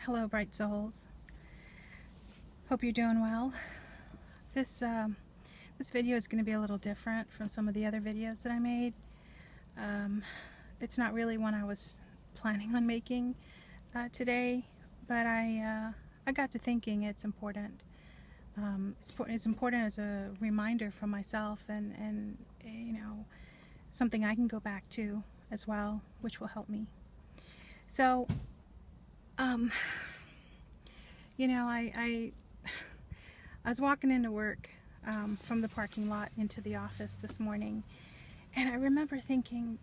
Hello, bright souls. Hope you're doing well. This video is going to be a little different from some of the other videos that I made. It's not really one I was planning on making today, but I got to thinking it's important. It's important as a reminder for myself and something I can go back to as well, which will help me. So, I was walking into work from the parking lot into the office this morning, and I remember thinking,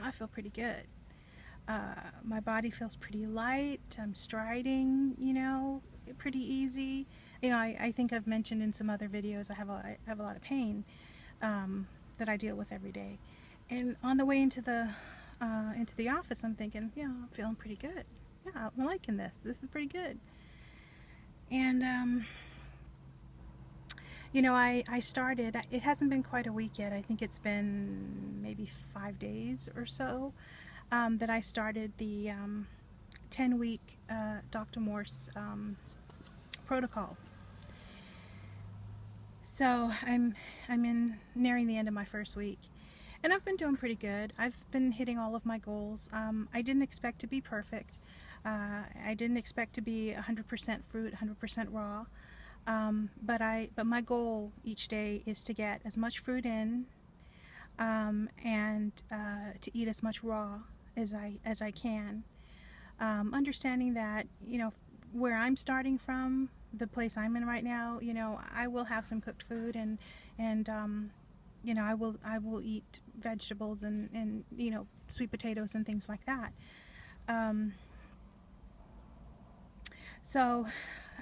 I feel pretty good. My body feels pretty light. I'm striding, pretty easy. I think I've mentioned in some other videos I have a lot of pain that I deal with every day. And on the way into the office, I'm thinking, I'm feeling pretty good. Yeah, I'm liking this. This is pretty good. And I started. It hasn't been quite a week yet. I think it's been maybe 5 days or so that I started the 10-week Dr. Morse protocol. So I'm nearing the end of my first week, and I've been doing pretty good. I've been hitting all of my goals. I didn't expect to be perfect. I didn't expect to be 100% fruit, 100% raw. But my goal each day is to get as much fruit in, and to eat as much raw as I can. Understanding that, where I'm starting from, the place I'm in right now, I will have some cooked food, and I will eat vegetables and sweet potatoes and things like that. So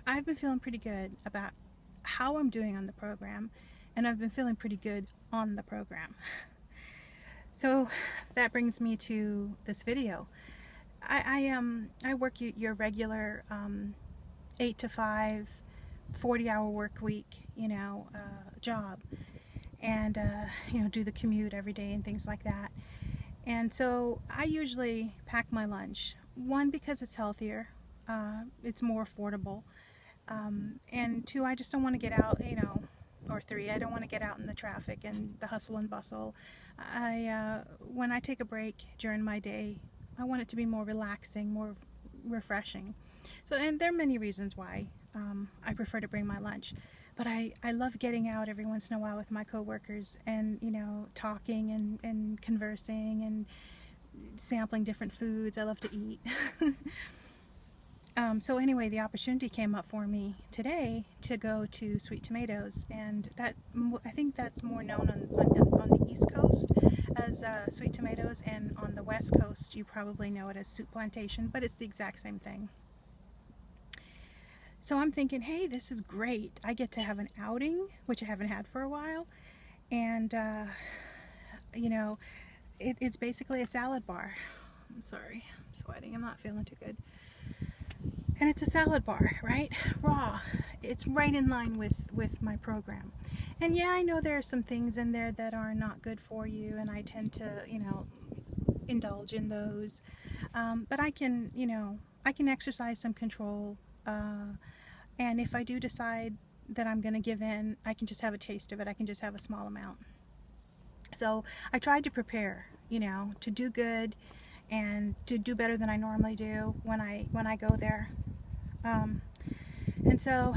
I've been feeling pretty good about how I'm doing on the program, and I've been feeling pretty good on the program. So that brings me to this video. I work your regular 8 to 5, 40-hour work week, job, and do the commute every day and things like that. And so I usually pack my lunch. One, because it's healthier. It's more affordable. And 2, I just don't want to get out, or 3, I don't want to get out in the traffic and the hustle and bustle. When I take a break during my day, I want it to be more relaxing, more refreshing. So, and there are many reasons why I prefer to bring my lunch. But I love getting out every once in a while with my coworkers and, talking and conversing and sampling different foods. I love to eat. So anyway, the opportunity came up for me today to go to Sweet Tomatoes, and I think that's more known on the East Coast as Sweet Tomatoes, and on the West Coast you probably know it as Soup Plantation, but it's the exact same thing. So I'm thinking, hey, this is great. I get to have an outing, which I haven't had for a while, and it's basically a salad bar. I'm sorry, I'm sweating. I'm not feeling too good. And it's a salad bar, right? Raw. It's right in line with my program. And yeah, I know there are some things in there that are not good for you, and I tend to, indulge in those. But I can exercise some control. And if I do decide that I'm going to give in, I can just have a taste of it. I can just have a small amount. So I tried to prepare, to do good and to do better than I normally do when I go there. And so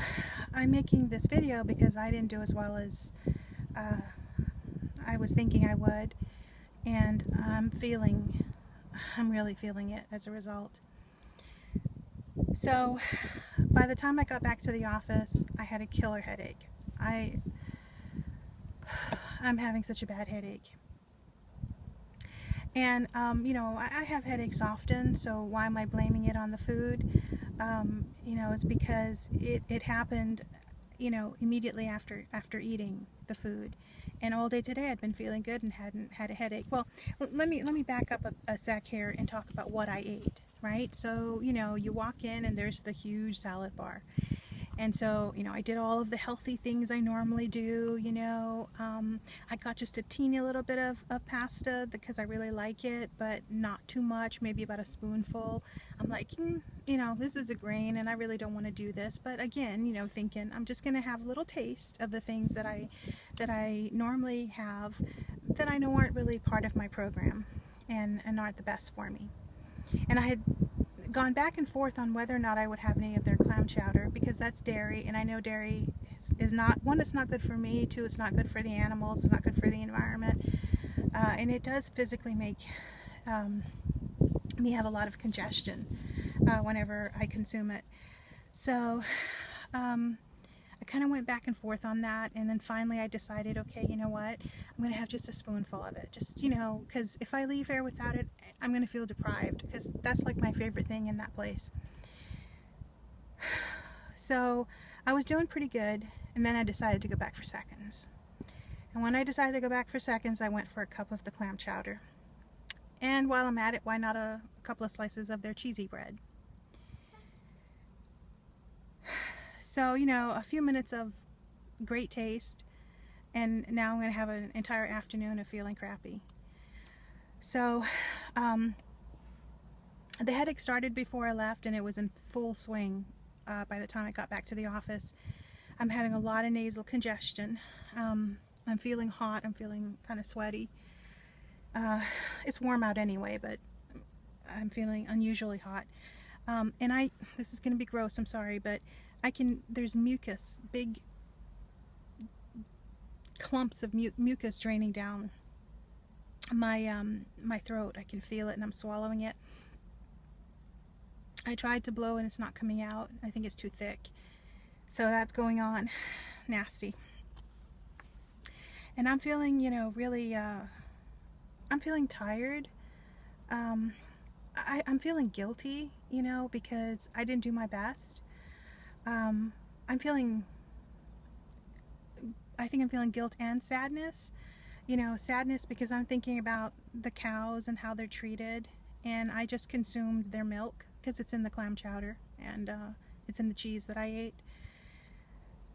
I'm making this video because I didn't do as well as I was thinking I would, and I'm really feeling it as a result. So by the time I got back to the office, I had a killer headache. I'm having such a bad headache. And, I have headaches often, so why am I blaming it on the food? It's because it happened, immediately after eating the food. And all day today I'd been feeling good and hadn't had a headache. Well, let me back up a sec here and talk about what I ate, right? So, you walk in and there's the huge salad bar. And so, you know, I did all of the healthy things I normally do, you know. I got just a teeny little bit of pasta because I really like it, but not too much, maybe about a spoonful. I'm like, you know, this is a grain and I really don't want to do this. But again, you know, thinking I'm just going to have a little taste of the things that I normally have that I know aren't really part of my program and aren't the best for me. And I had gone back and forth on whether or not I would have any of their clam chowder because that's dairy, and I know dairy is not, one, it's not good for me, two, it's not good for the animals, it's not good for the environment, and it does physically make me have a lot of congestion whenever I consume it. So I kind of went back and forth on that, and then finally I decided, okay, you know what, I'm going to have just a spoonful of it, just, you know, because if I leave here without it, I'm going to feel deprived, because that's like my favorite thing in that place. So I was doing pretty good, and then I decided to go back for seconds. And when I decided to go back for seconds, I went for a cup of the clam chowder. And while I'm at it, why not a couple of slices of their cheesy bread? So, you know, a few minutes of great taste, and now I'm going to have an entire afternoon of feeling crappy. So, the headache started before I left, and it was in full swing by the time I got back to the office. I'm having a lot of nasal congestion. I'm feeling hot. I'm feeling kind of sweaty. It's warm out anyway, but I'm feeling unusually hot. And this is going to be gross, I'm sorry, but there's mucus, big clumps of mucus draining down my throat. I can feel it and I'm swallowing it. I tried to blow and it's not coming out. I think it's too thick. So that's going on. Nasty. And I'm feeling, you know, really, I'm feeling tired. I'm feeling guilty, you know, because I didn't do my best. I think I'm feeling guilt and sadness. You know, sadness because I'm thinking about the cows and how they're treated, and I just consumed their milk because it's in the clam chowder and it's in the cheese that I ate.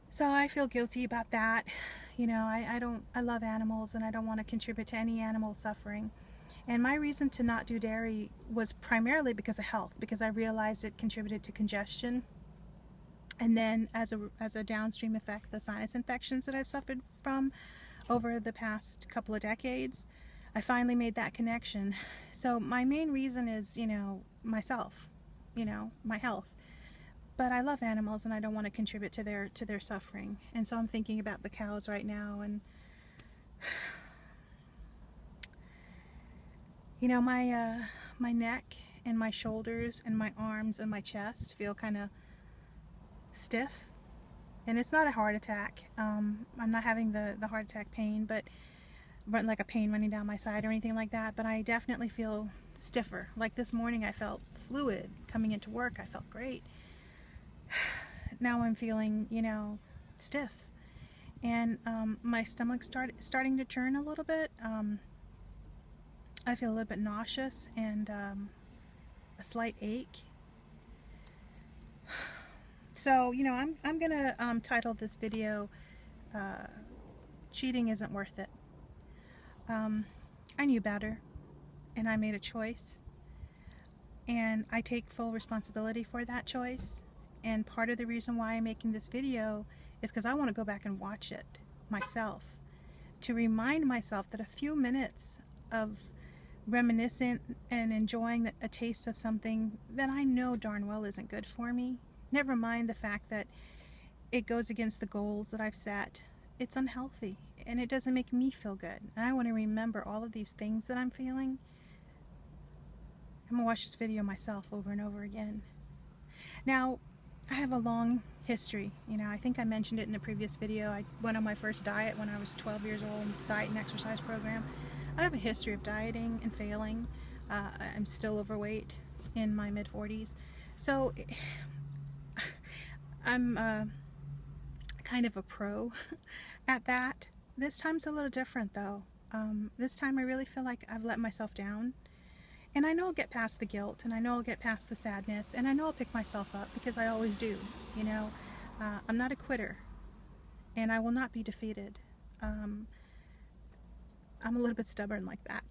So I feel guilty about that. You know, I love animals and I don't want to contribute to any animal suffering. And my reason to not do dairy was primarily because of health, because I realized it contributed to congestion. And then as a downstream effect, the sinus infections that I've suffered from over the past couple of decades, I finally made that connection. So my main reason is, you know, myself, you know, my health. But I love animals and I don't want to contribute to their suffering. And so I'm thinking about the cows right now, and you know, my neck and my shoulders and my arms and my chest feel kind of stiff, and it's not a heart attack. I'm not having the heart attack pain, but like a pain running down my side or anything like that, but I definitely feel stiffer. Like this morning I felt fluid coming into work. I felt great. Now I'm feeling, you know, stiff, and my stomach's starting to churn a little bit. I feel a little bit nauseous and a slight ache. So, you know, I'm gonna title this video Cheating Isn't Worth It. I knew better, and I made a choice, and I take full responsibility for that choice. And part of the reason why I'm making this video is because I want to go back and watch it myself, to remind myself that a few minutes of reminiscent and enjoying a taste of something that I know darn well isn't good for me, never mind the fact that it goes against the goals that I've set, it's unhealthy and it doesn't make me feel good. And I want to remember all of these things that I'm feeling. I'm going to watch this video myself over and over again. Now, I have a long history. You know, I think I mentioned it in a previous video. I went on my first diet when I was 12 years old, diet and exercise program. I have a history of dieting and failing. I'm still overweight in my mid-40s. So I'm kind of a pro at that. This time's a little different though. This time I really feel like I've let myself down. And I know I'll get past the guilt, and I know I'll get past the sadness, and I know I'll pick myself up because I always do, you know. I'm not a quitter, and I will not be defeated. I'm a little bit stubborn like that.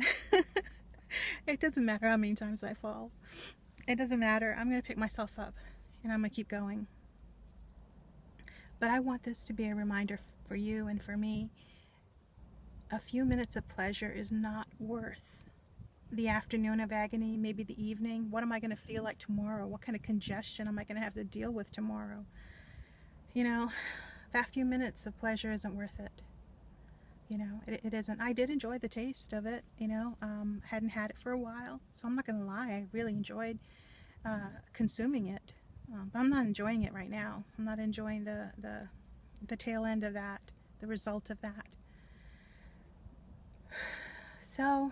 It doesn't matter how many times I fall. It doesn't matter. I'm going to pick myself up, and I'm going to keep going. But I want this to be a reminder for you and for me. A few minutes of pleasure is not worth the afternoon of agony, maybe the evening. What am I going to feel like tomorrow? What kind of congestion am I going to have to deal with tomorrow? You know, that few minutes of pleasure isn't worth it. You know, it isn't. I did enjoy the taste of it, you know. Hadn't had it for a while, so I'm not going to lie. I really enjoyed consuming it. But I'm not enjoying it right now. I'm not enjoying the tail end of that, the result of that. So,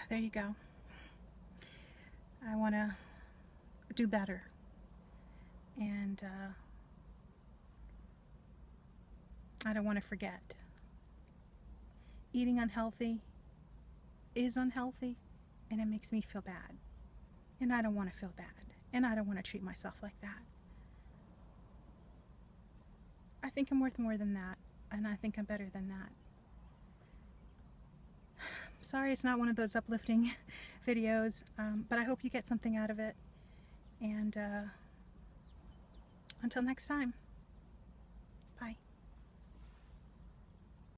there you go. I want to do better. And I don't want to forget. Eating unhealthy is unhealthy, and it makes me feel bad. And I don't want to feel bad. And I don't want to treat myself like that. I think I'm worth more than that. And I think I'm better than that. Sorry it's not one of those uplifting videos, but I hope you get something out of it. And until next time.